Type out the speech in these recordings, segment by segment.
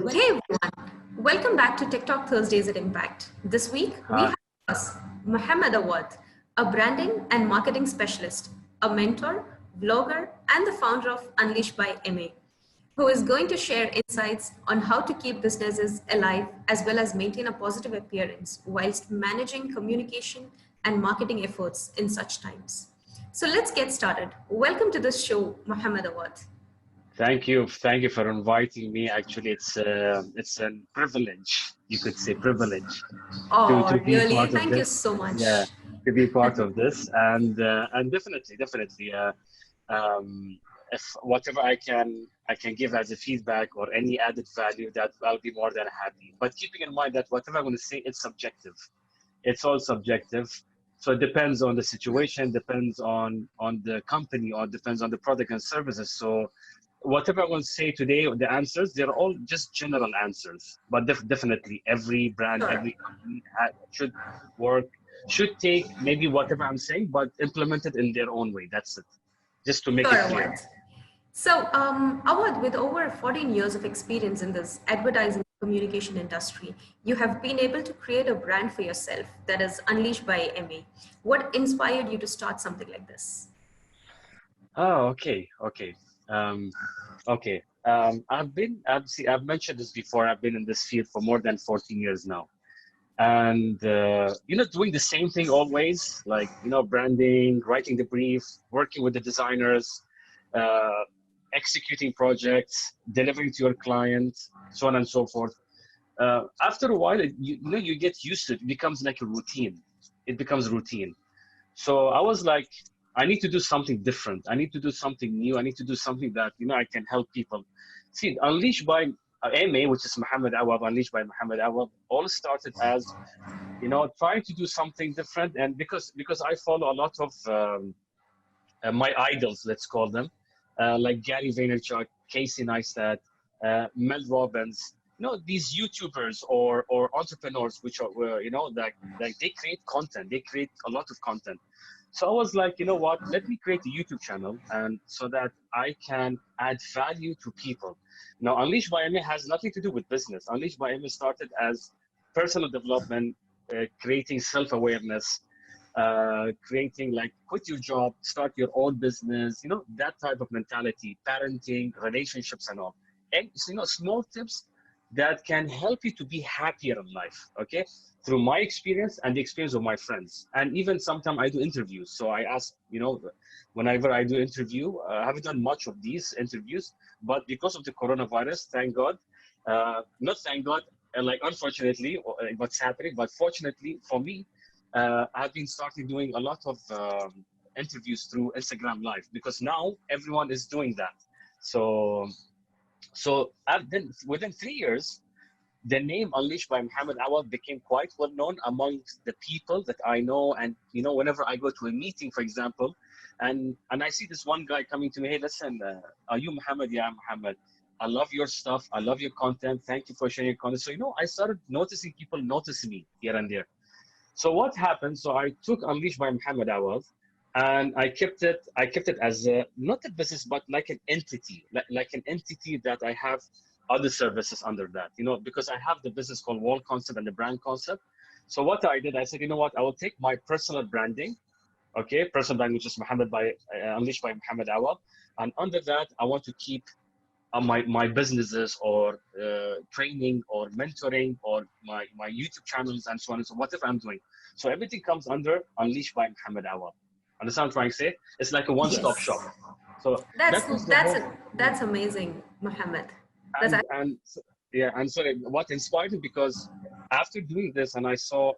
Hey everyone, welcome back to TikTok Thursdays at Impact. This week we Hi. have with us Mohammed Awad, a branding and marketing specialist, a mentor, vlogger, and the founder of Unleashbyma, who is going to share insights on how to keep businesses alive as well as maintain a positive appearance whilst managing communication and marketing efforts in such times. So let's get started. Welcome to this show, Mohammed Awad. Thank you. Thank you for inviting me. Actually, it's a privilege, you could say privilege Oh, to be really? part of Thank you this. so Yeah, much. to be part of this, and definitely, um, if whatever I can give as a feedback or any added value, that I'll be more than happy. But keeping in mind that whatever I'm going to say, it's subjective. It's all subjective. So it depends on the situation, depends on the company, or depends on the product and services. So whatever I want to say today, the answers, they're all just general answers. But definitely, every brand, Sure. every company should work, should take maybe whatever I'm saying, but implement it in their own way. That's it. Just to make Sure, it clear. Awad. So, Awad, with over 14 years of experience in this advertising communication industry, you have been able to create a brand for yourself that is Unleashed by MA. What inspired you to start something like this? Oh, okay. Um, okay. I've mentioned this before. I've been in this field for more than 14 years now. And doing the same thing always, like branding, writing the brief, working with the designers, uh, executing projects, delivering to your client, so on and so forth. After a while, you get used to it. It becomes like a routine. It becomes routine. So I was like, I need to do something different. I need to do something new. I need to do something that I can help people. See, Unleashed by MA, which is Muhammad Awad, Unleashed by Muhammad Awad, all started as trying to do something different. And because I follow a lot of my idols, let's call them, like Gary Vaynerchuk, Casey Neistat, Mel Robbins, these YouTubers or entrepreneurs, which are like they create content, they create a lot of content. So I was like, you know what, let me create a YouTube channel, and so that I can add value to people. Now, Unleash by MA has nothing to do with business. Unleash by MA started as personal development, creating self-awareness, creating like quit your job, start your own business, that type of mentality, parenting, relationships, and all. And small tips that can help you to be happier in life. Okay, through my experience and the experience of my friends, and even sometimes I do interviews. So I ask, whenever I do interview, I haven't done much of these interviews, but because of the coronavirus, thank God, not thank God, like unfortunately, what's happening, but fortunately for me, I've been starting doing a lot of interviews through Instagram Live, because now everyone is doing that. So, then within 3 years, the name Unleashed by Muhammad Awad became quite well known amongst the people that I know. And whenever I go to a meeting, for example, and I see this one guy coming to me, hey, listen, are you Muhammad? Yeah, I'm Muhammad. I love your stuff. I love your content. Thank you for sharing your content. So I started noticing people notice me here and there. So what happened? So I took Unleashed by Muhammad Awad, and I kept it. I kept it as not a business, but like an entity, like an entity that I have other services under that. Because I have the business called Wall Concept and the brand concept. So what I did, I said, you know what? I will take my personal branding, okay, personal branding, which is Unleashed by Muhammad Awad, and under that, I want to keep my businesses, or training, or mentoring, or my YouTube channels, and so on and so whatever I'm doing. So everything comes under Unleashed by Muhammad Awad. Understand what I'm trying to say? It's like a one-stop Yes. shop. So That's that was the that's whole. that's amazing, Mohammed. That's And what inspired me, because after doing this, and I saw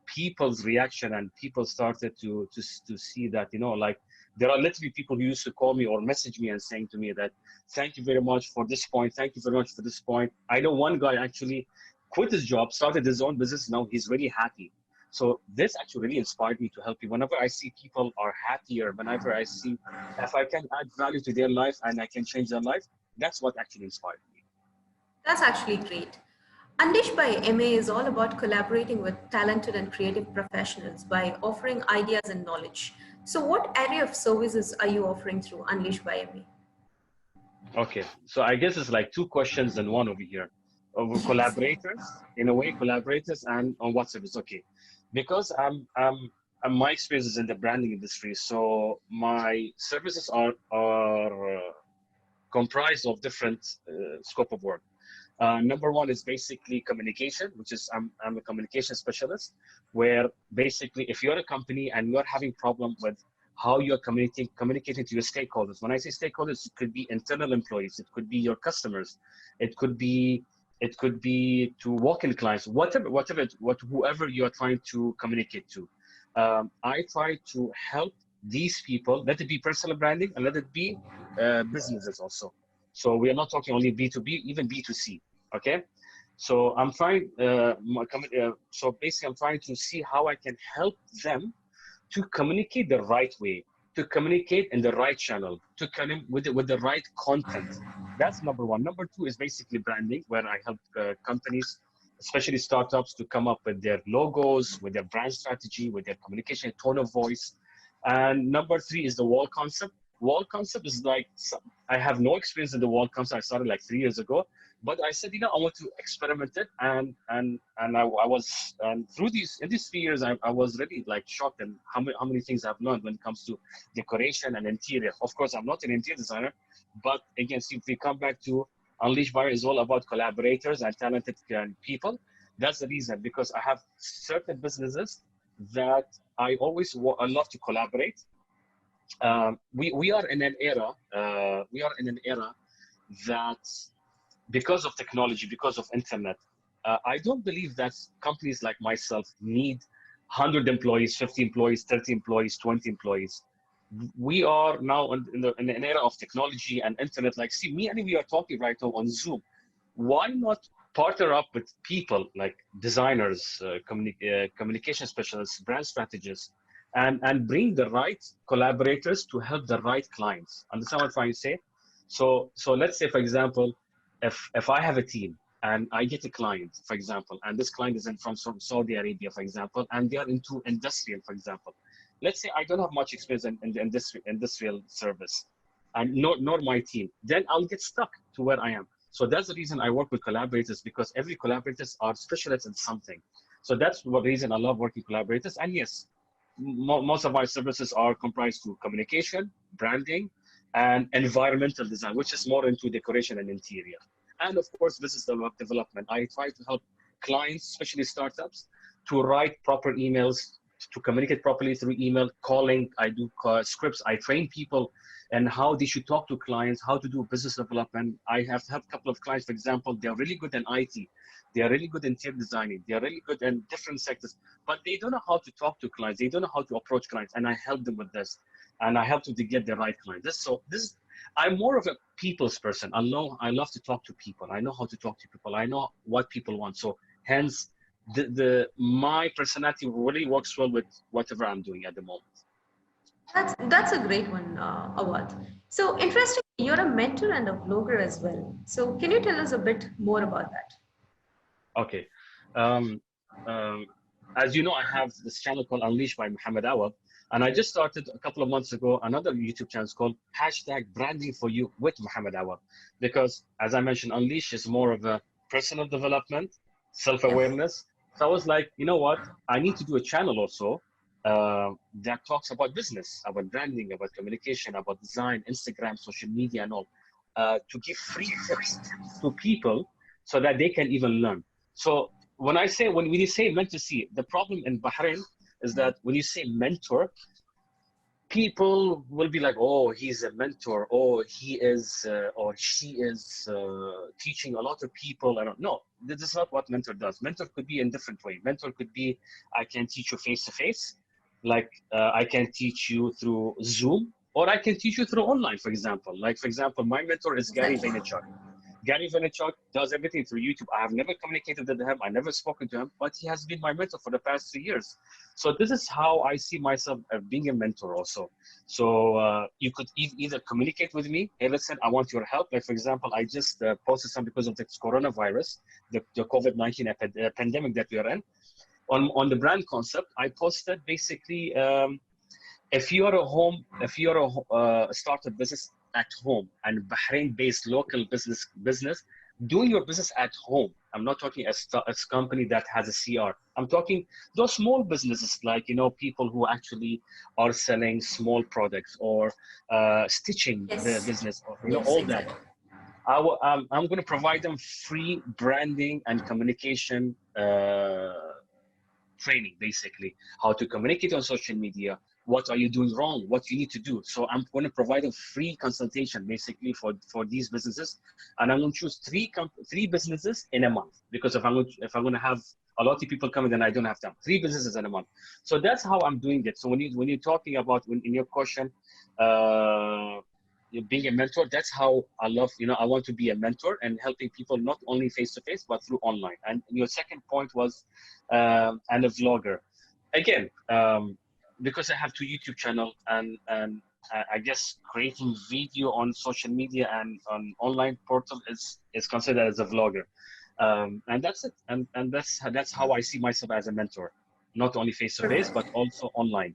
people's reaction, and people started to see that, like, there are literally people who used to call me or message me and saying to me that, thank you very much for this point, thank you very much for this point. I know one guy actually quit his job, started his own business. Now he's really happy. So this actually really inspired me to help you. Whenever I see people are happier, whenever I see if I can add value to their life and I can change their life, that's what actually inspired me. That's actually great. Unleashed by MA is all about collaborating with talented and creative professionals by offering ideas and knowledge. So, what area of services are you offering through Unleashed by MA? Okay, so I guess it's like two questions and one over here. collaborators, in a way, collaborators, and on what service? Okay, because my experience is in the branding industry, so my services are comprised of different scope of work. Number one is basically communication, which is I'm a communication specialist, where basically if you're a company and you're having problem with how you're communicating to your stakeholders. When I say stakeholders, it could be internal employees, it could be your customers, it could be to walk-in clients, whoever you're trying to communicate to. I try to help these people, let it be personal branding and let it be businesses also. So we are not talking only B2B, even B2C. Okay. So I'm trying, so basically I'm trying to see how I can help them to communicate the right way, to communicate in the right channel, to with the right content. That's number one. Number two is basically branding, where I help companies, especially startups, to come up with their logos, with their brand strategy, with their communication, tone of voice. And number three is the wall concept. Wall concept is like, I have no experience in the wall concept. I started like 3 years ago, but I said, I want to experiment it. And I was, and through in these 3 years, I was really like shocked and how many things I've learned when it comes to decoration and interior. Of course, I'm not an interior designer, but again, see, if we come back to Unleashbyma is all about collaborators and talented people. That's the reason, because I have certain businesses that I always I love to collaborate. We are in an era. That, because of technology, because of internet, I don't believe that companies like myself need 100 employees, 50 employees, 30 employees, 20 employees. We are now in an era of technology and internet. Like, see, me and we are talking right now on Zoom. Why not partner up with people like designers, communication specialists, brand strategists, and bring the right collaborators to help the right clients? Understand what I'm trying to say? So let's say, for example, if I have a team and I get a client, for example, and this client is from Saudi Arabia, for example, and they are into industrial, for example. Let's say I don't have much experience in the industrial service, and nor my team. Then I'll get stuck to where I am. So that's the reason I work with collaborators, because every collaborators are specialists in something. So that's the reason I love working with collaborators. And yes, most of my services are comprised to communication, branding, and environmental design, which is more into decoration and interior. And of course, business development. I try to help clients, especially startups, to write proper emails, to communicate properly through email, calling. I do scripts. I train people and how they should talk to clients, how to do business development. I have helped a couple of clients, for example, they're really good in IT. They are really good in interior designing. They are really good in different sectors, but they don't know how to talk to clients. They don't know how to approach clients. And I help them with this. And I help them to get the right client. I'm more of a people's person. I love to talk to people. I know how to talk to people. I know what people want. So hence, my personality really works well with whatever I'm doing at the moment. That's a great one, Awad. So interesting, you're a mentor and a blogger as well. So can you tell us a bit more about that? Okay. As you know, I have this channel called Unleashed by Muhammad Awad. And I just started a couple of months ago another YouTube channel called #Branding for You with Muhammad Awad. Because as I mentioned, Unleash is more of a personal development, self-awareness. Yes. So I was like, you know what? I need to do a channel also that talks about business, about branding, about communication, about design, Instagram, social media, and all, to give free tips to people so that they can even learn. So when you say mentor, see, the problem in Bahrain is that when you say mentor, people will be like, oh, he's a mentor, or he is, or she is teaching a lot of people. I don't know. This is not what mentor does. Mentor could be in different way. Mentor could be, I can teach you face-to-face, like I can teach you through Zoom, or I can teach you through online, for example. Like, for example, my mentor is Gary Vaynerchuk. Gary Vaynerchuk does everything through YouTube. I have never communicated with him. I never spoken to him, but he has been my mentor for the past 3 years. So this is how I see myself being a mentor also. So you could either communicate with me. Hey, listen, I want your help. Like, for example, I just posted some because of the coronavirus, the COVID-19 pandemic that we are in. On the brand concept, I posted basically, if you're a startup business at home and Bahrain-based local business, doing your business at home. I'm not talking as company that has a CR. I'm talking those small businesses, like, people who actually are selling small products, or stitching the Yes. business, or, Yes, all that. exactly. I'm going to provide them free branding and communication training, basically how to communicate on social media, what are you doing wrong, what you need to do. So I'm going to provide a free consultation, basically, for these businesses, and I'm going to choose three businesses in a month, because if I'm going to have a lot of people coming, then I don't have time. Three businesses in a month. So that's how I'm doing it. So when you're talking about, in your question, uh, being a mentor, that's how I love, I want to be a mentor and helping people, not only face to face but through online. And your second point was, and a vlogger. Again, because I have two YouTube channel, and I guess creating video on social media and on online portal is considered as a vlogger. And that's it. And that's how I see myself as a mentor, not only face to face Perfect. but also online.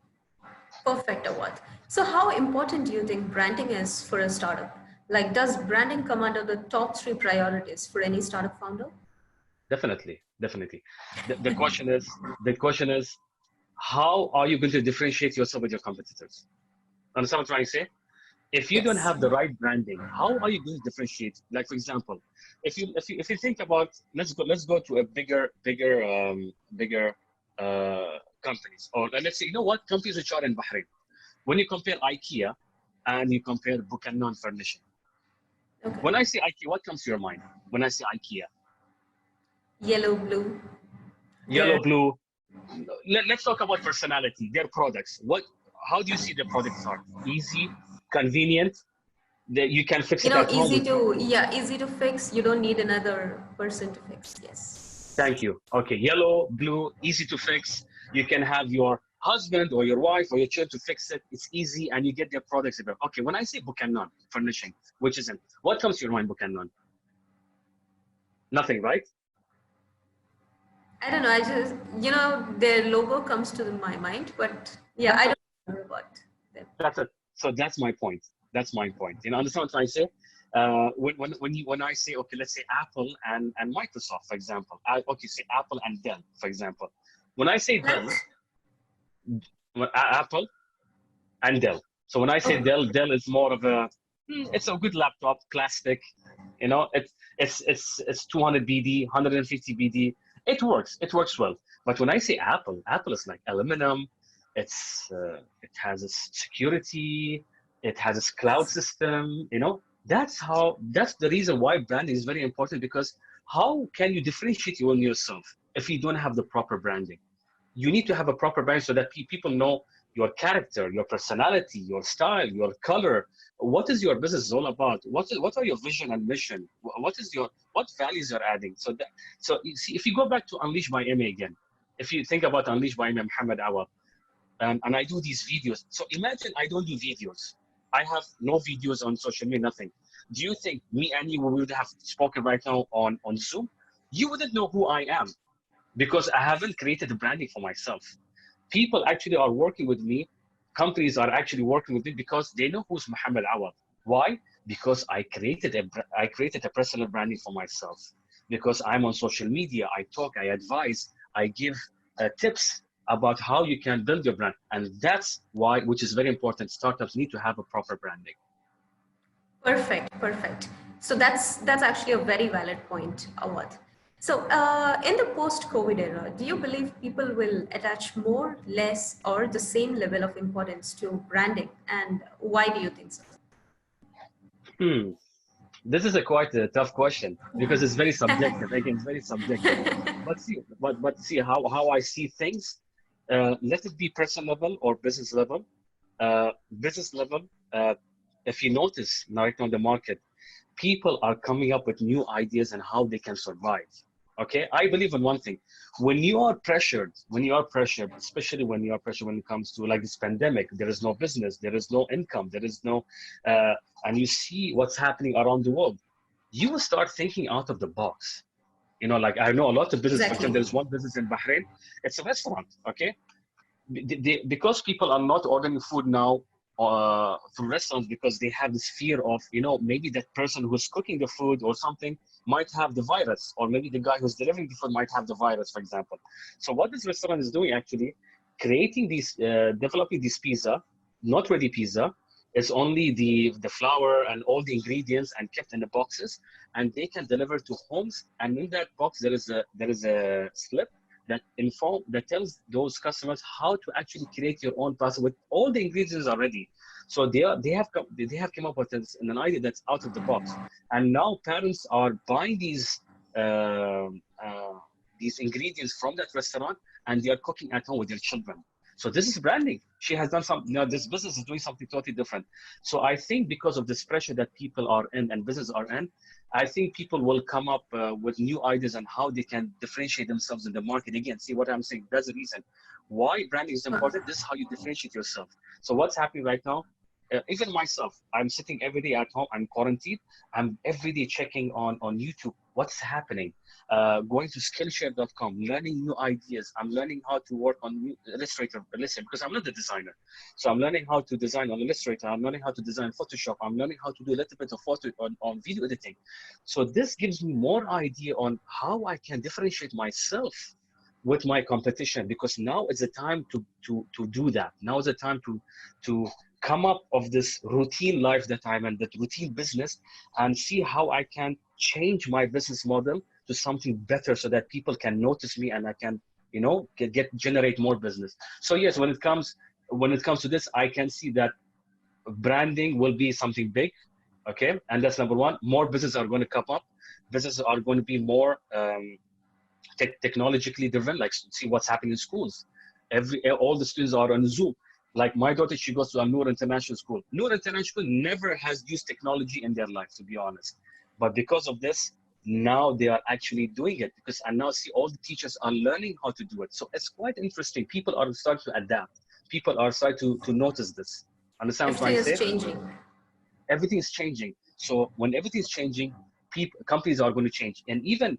Perfect, Awad. So how important do you think branding is for a startup? Like, does branding come under the top three priorities for any startup founder? Definitely, definitely. The question is, how are you going to differentiate yourself with your competitors? Understand what I'm trying to say? If you don't Yes. have the right branding, how are you going to differentiate? Like, for example, if you think about, let's go to a bigger companies, or let's say, companies which are in Bahrain. When you compare IKEA and you compare Buchanan Furnishing, Okay. when I say IKEA, what comes to your mind? When I say IKEA, Yellow, blue. There. yellow, blue. Let's talk about personality, their products. How do you see their products are? Easy, convenient, that you can fix it at home Easy with. to, yeah, easy to fix. You don't need another person to fix. Yes. Thank you. Okay, yellow, blue, easy to fix. You can have your husband or your wife or your child to fix it. It's easy, and you get their products. Okay, when I say Buchanan Furnishing, which isn't, what comes to your mind, Buchanan? Nothing, right? I don't know. I just, their logo comes to my mind, but yeah, That's I it. don't know about them. That's it. So that's my point. That's my point. Understand what I say? When I say, okay, let's say Apple and Microsoft, for example. Okay, say Apple and Dell, for example. When I say Dell, What? Apple and Dell. So when I say Okay. Dell is more of it's a good laptop, plastic. It's 200 BD, 150 BD. It works well. But when I say Apple is like aluminum. It has its security. It has its cloud system. That's the reason why branding is very important, because how can you differentiate yourself if you don't have the proper branding? You need to have a proper brand so that people know your character, your personality, your style, your color. What is your business all about? What are your vision and mission? What values you're adding? So you see, if you go back to Unleash by Emma again, if you think about Unleash by Emma Muhammad Awad, and I do these videos. So imagine I don't do videos. I have no videos on social media, nothing. Do you think me and you, we would have spoken right now on Zoom? You wouldn't know who I am, because I haven't created a branding for myself. People actually are working with me. Companies are actually working with me because they know who's Muhammad Awad. Why? Because I created a personal branding for myself. Because I'm on social media, I talk, I advise, I give tips about how you can build your brand. And that's why, which is very important, startups need to have a proper branding. Perfect, perfect. So that's actually a very valid point, Awad. So in the post-COVID era, do you believe people will attach more, less, or the same level of importance to branding? And why do you think so? Hmm. This is a quite a tough question, because it's very subjective. Again, it's very subjective. But see how I see things. Let it be personal level or business level. Business level. If you notice right now in the market, people are coming up with new ideas and how they can survive. Okay, I believe in one thing. When you are pressured, especially when you are pressured when it comes to like this pandemic, there is no business, there is no income, there is no, and you see what's happening around the world, you will start thinking out of the box. Like I know a lot of business. For Exactly. example, there's one business in Bahrain. It's a restaurant. Okay, because people are not ordering food now through restaurants because they have this fear of, you know, maybe that person who's cooking the food or something might have the virus, or maybe the guy who's delivering the food might have the virus, for example. So what this restaurant is doing actually, creating these, developing this pizza, not ready pizza. It's only the flour and all the ingredients and kept in the boxes, and they can deliver to homes. And in that box there is a slip that tells those customers how to actually create your own pasta with all the ingredients already. So they have come up with an idea that's out of the box, and now parents are buying these ingredients from that restaurant, and they are cooking at home with their children. So this is branding. She has done something. Now this business is doing something totally different. So I think because of this pressure that people are in and businesses are in, I think people will come up with new ideas on how they can differentiate themselves in the market. Again, see what I'm saying? That's the reason why branding is important. This is how you differentiate yourself. So what's happening right now? Even myself, I'm sitting every day at home. I'm quarantined. I'm every day checking on YouTube what's happening. Going to Skillshare.com, learning new ideas. I'm learning how to work on new Illustrator, because I'm not the designer. So I'm learning how to design on Illustrator. I'm learning how to design Photoshop. I'm learning how to do a little bit of photo on video editing. So this gives me more idea on how I can differentiate myself with my competition, because now is the time to do that. Now is the time to come up of this routine life that I'm in, that routine business, and see how I can change my business model to something better so that people can notice me and I can, you know, generate more business. So yes, when it comes to this, I can see that branding will be something big. Okay, and that's number one. More businesses are going to come up. Businesses are going to be more technologically driven. Like, see what's happening in schools. All the students are on Zoom. Like my daughter, she goes to a Noor International School. Noor International School never has used technology in their life, to be honest. But because of this, now they are actually doing it, because I now see all the teachers are learning how to do it. So it's quite interesting. People are starting to adapt. People are starting to notice this. Understand what I'm Everything trying to is say? changing. Everything is changing. So when everything is changing, companies are going to change. And even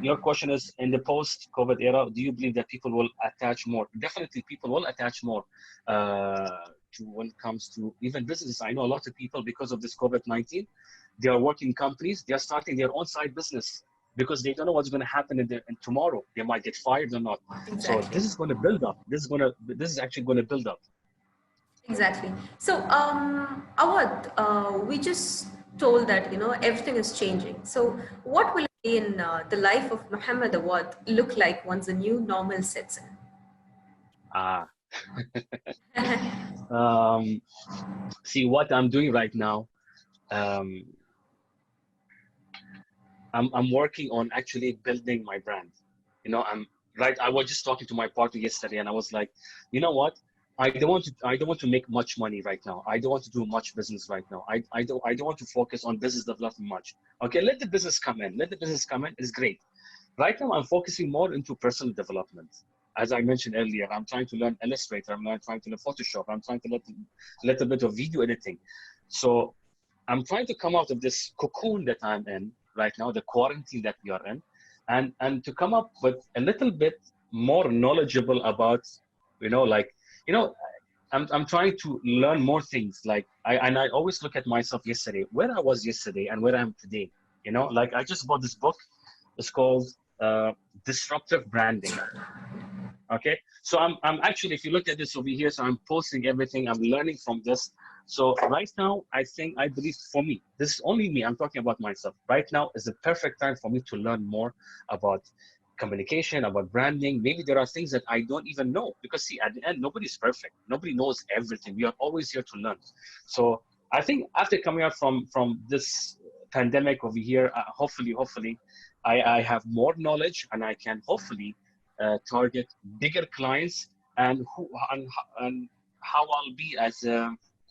your question is, in the post-COVID era, do you believe that people will attach more? Definitely, people will attach more to when it comes to even businesses. I know a lot of people, because of this COVID-19, they are working companies. They are starting their own side business because they don't know what's going to happen in tomorrow. They might get fired or not. Exactly. So this is going to build up. This is actually going to build up. Exactly. So, Awad, we just told that, you know, everything is changing. So what will it be in the life of Muhammad Awad look like once the new normal sets in? See what I'm doing right now. I'm working on actually building my brand. You know, I was just talking to my partner yesterday, and I was like, you know what? I don't want to make much money right now. I don't want to do much business right now. I don't want to focus on business development much. Okay, let the business come in. Let the business come in. It's great. Right now, I'm focusing more into personal development. As I mentioned earlier, I'm trying to learn Illustrator. I'm trying to learn Photoshop. I'm trying to learn a little bit of video editing. So I'm trying to come out of this cocoon that I'm in right now, the quarantine that we are in, and to come up with a little bit more knowledgeable about, I'm trying to learn more things. Like I always look at myself yesterday, where I was yesterday and where I am today. You know, like I just bought this book. It's called Disruptive Branding. Okay, so I'm actually, if you look at this over here, so I'm posting everything, I'm learning from this. So right now, I believe for me, this is only me, I'm talking about myself. Right now is the perfect time for me to learn more about communication, about branding. Maybe there are things that I don't even know, because see, at the end, nobody's perfect. Nobody knows everything. We are always here to learn. So I think after coming out from this pandemic over here, hopefully, I have more knowledge, and I can hopefully target bigger clients, and how I'll be as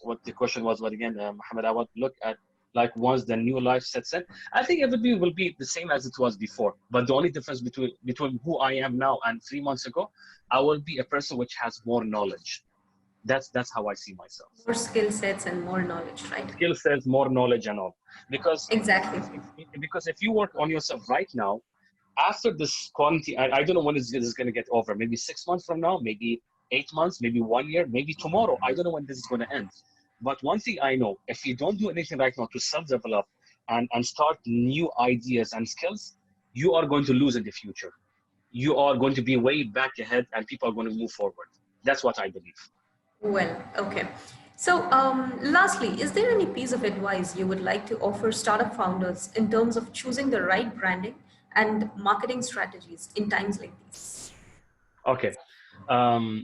what the question was. What again, Mohammed? I would look at, like, once the new life sets in. I think everything will be the same as it was before, but the only difference between who I am now and 3 months ago, I will be a person which has more knowledge. That's how I see myself. More skill sets and more knowledge, right? Skill sets, more knowledge, and all. Because exactly. Because if you work on yourself right now, after this quarantine, I don't know when this is going to get over. Maybe 6 months from now, maybe 8 months, maybe 1 year, maybe tomorrow. I don't know when this is going to end. But one thing I know, if you don't do anything right now to self-develop and start new ideas and skills, you are going to lose in the future. You are going to be way back ahead and people are going to move forward. That's what I believe. Well, okay. So, lastly, is there any piece of advice you would like to offer startup founders in terms of choosing the right branding and marketing strategies in times like these? Okay. Um,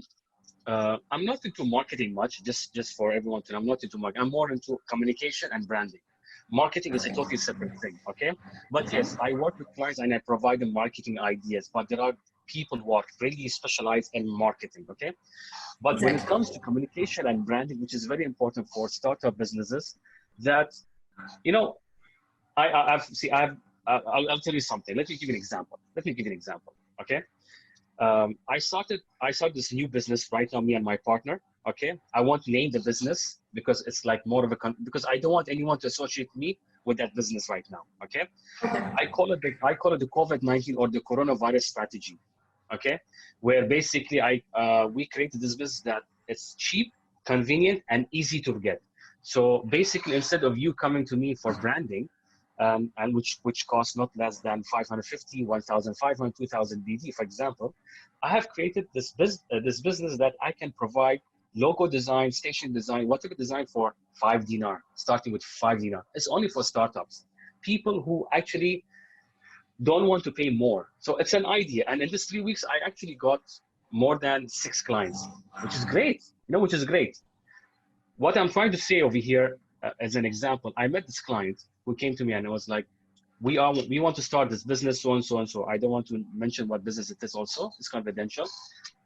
I'm not into marketing much, just for everyone to know. I'm not into marketing. I'm more into communication and branding. Marketing is a Okay. totally separate thing, okay? But Okay. yes, I work with clients and I provide them marketing ideas, but there are people who are really specialized in marketing, okay? But when it Exactly. comes to communication and branding, which is very important for startup businesses, that, you know, I'll tell you something. Let me give you an example. Okay? I started this new business right now, me and my partner. Okay, I won't name the business because it's like more of a because I don't want anyone to associate me with that business right now. Okay, Okay. I call it the COVID-19 or the coronavirus strategy. Okay, where basically we created this business that it's cheap, convenient, and easy to get. So basically, instead of you coming to me for branding, and which costs not less than 550, 1,500, 2,000 BD, for example, I have created this business that I can provide logo design, station design, whatever design for 5 dinar, starting with 5 dinar. It's only for startups, people who actually don't want to pay more. So it's an idea. And in this 3 weeks, I actually got more than 6 clients, which is great, which is great. What I'm trying to say over here, as an example, I met this client who came to me and I was like, we want to start this business, so and so and so. I don't want to mention what business it is also. It's confidential.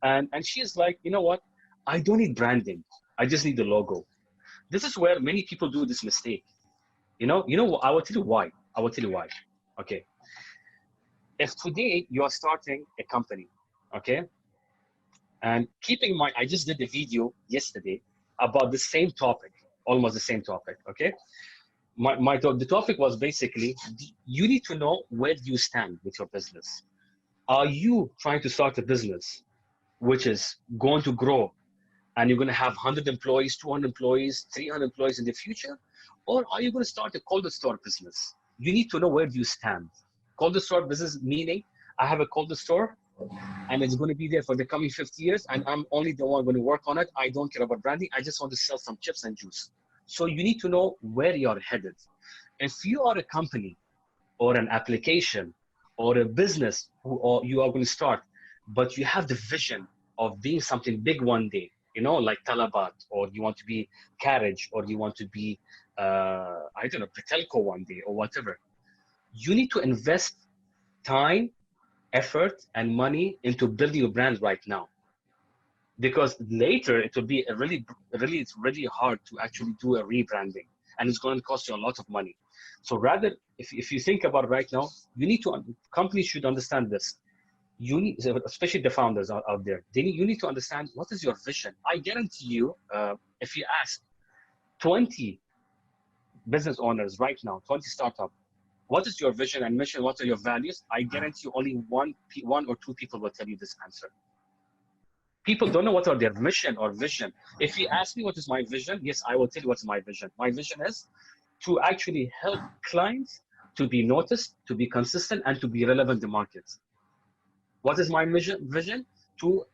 And she is like, you know what? I don't need branding. I just need the logo. This is where many people do this mistake. I will tell you why. Okay. If today you are starting a company, okay, and keeping in mind, I just did a video yesterday about the same topic, almost the same topic, okay? The topic was basically, you need to know where you stand with your business. Are you trying to start a business which is going to grow and you're going to have 100 employees, 200 employees, 300 employees in the future? Or are you going to start a cold store business? You need to know where you stand. Cold store business meaning I have a cold store and it's going to be there for the coming 50 years and I'm only the one going to work on it. I don't care about branding. I just want to sell some chips and juice. So you need to know where you're headed. If you are a company or an application or a business or you are going to start, but you have the vision of being something big one day, like Talabat, or you want to be Carriage, or you want to be, I don't know, Petelco one day or whatever, you need to invest time, effort, and money into building your brand right now. Because later it will be it's really hard to actually do a rebranding and it's going to cost you a lot of money. So rather, if you think about it right now, companies should understand this. You need, especially the founders out there, you need to understand what is your vision. I guarantee you, if you ask 20 business owners right now, 20 startups, what is your vision and mission? What are your values? I guarantee you only one or two people will tell you this answer. People don't know what are their mission or vision. If you ask me what is my vision, yes, I will tell you what's my vision. My vision is to actually help clients to be noticed, to be consistent, and to be relevant in the market. What is my vision? To,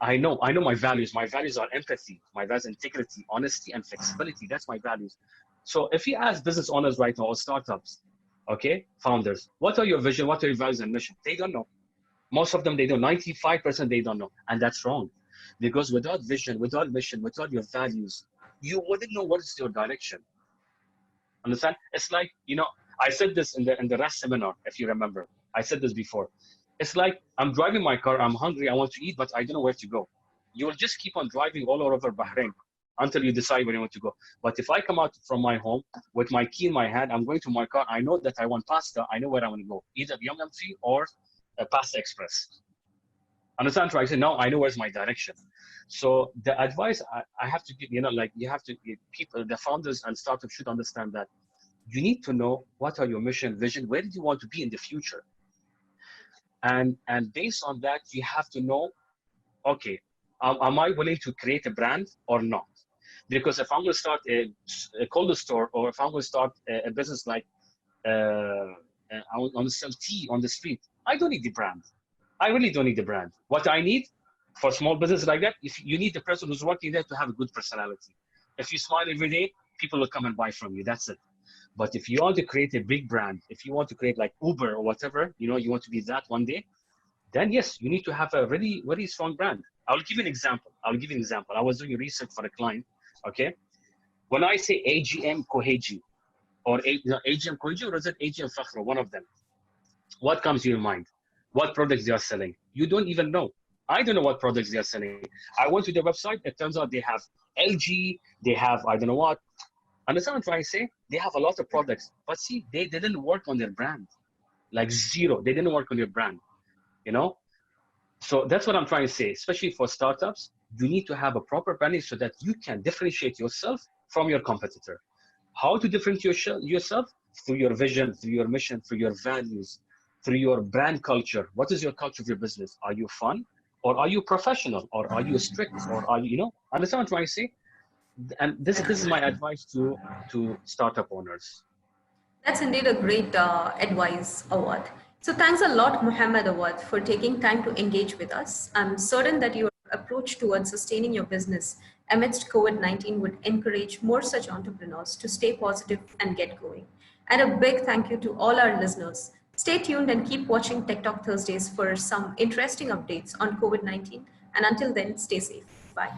I know my values. My values are empathy. My values are integrity, honesty, and flexibility. That's my values. So if you ask business owners right now or startups, okay, founders, what are your vision? What are your values and mission? They don't know. Most of them, they don't. 95% they don't know. And that's wrong. Because without vision, without mission, without your values, you wouldn't know what is your direction. Understand? It's like, I said this in the last seminar, if you remember. I said this before. It's like I'm driving my car, I'm hungry, I want to eat, but I don't know where to go. You will just keep on driving all over Bahrain until you decide where you want to go. But if I come out from my home with my key in my hand, I'm going to my car, I know that I want pasta, I know where I want to go, either Yum Yum Tree or Pasta Express. Understand? Right? So now I know where's my direction. So the advice I have to give, you have to give people, the founders and startups should understand that you need to know what are your mission, vision, where do you want to be in the future? And based on that, you have to know, okay, am I willing to create a brand or not? Because if I'm going to start a cold store, or if I'm going to start a business like I want to sell tea on the street, I don't need the brand. I really don't need the brand. What I need for small business like that, if you need the person who's working there to have a good personality. If you smile every day, people will come and buy from you. That's it. But if you want to create a big brand, if you want to create like Uber or whatever, you know, you want to be that one day, then yes, you need to have a really, very strong brand. I'll give you an example. I was doing research for a client. Okay. When I say AGM Koheji, or AGM Koheji, or is it AGM Fakhro, one of them, what comes to your mind? What products they are selling? You don't even know. I don't know what products they are selling. I went to their website. It turns out they have LG, they have, I don't know what. Understand what I'm trying to say? They have a lot of products, but see, they didn't work on their brand. Like zero. They didn't work on their brand, you know? So that's what I'm trying to say. Especially for startups, you need to have a proper branding so that you can differentiate yourself from your competitor. How to differentiate yourself? Through your vision, through your mission, through your values, through your brand culture. What is your culture of your business? Are you fun? Or are you professional? Or are you strict? Or are you, you know, understand what I'm trying to say? And this is my advice to startup owners. That's indeed a great advice, Awad. So thanks a lot, Muhammad Awad, for taking time to engage with us. I'm certain that your approach towards sustaining your business amidst COVID-19 would encourage more such entrepreneurs to stay positive and get going. And a big thank you to all our listeners. Stay tuned and keep watching Tech Talk Thursdays for some interesting updates on COVID-19. And until then, stay safe. Bye.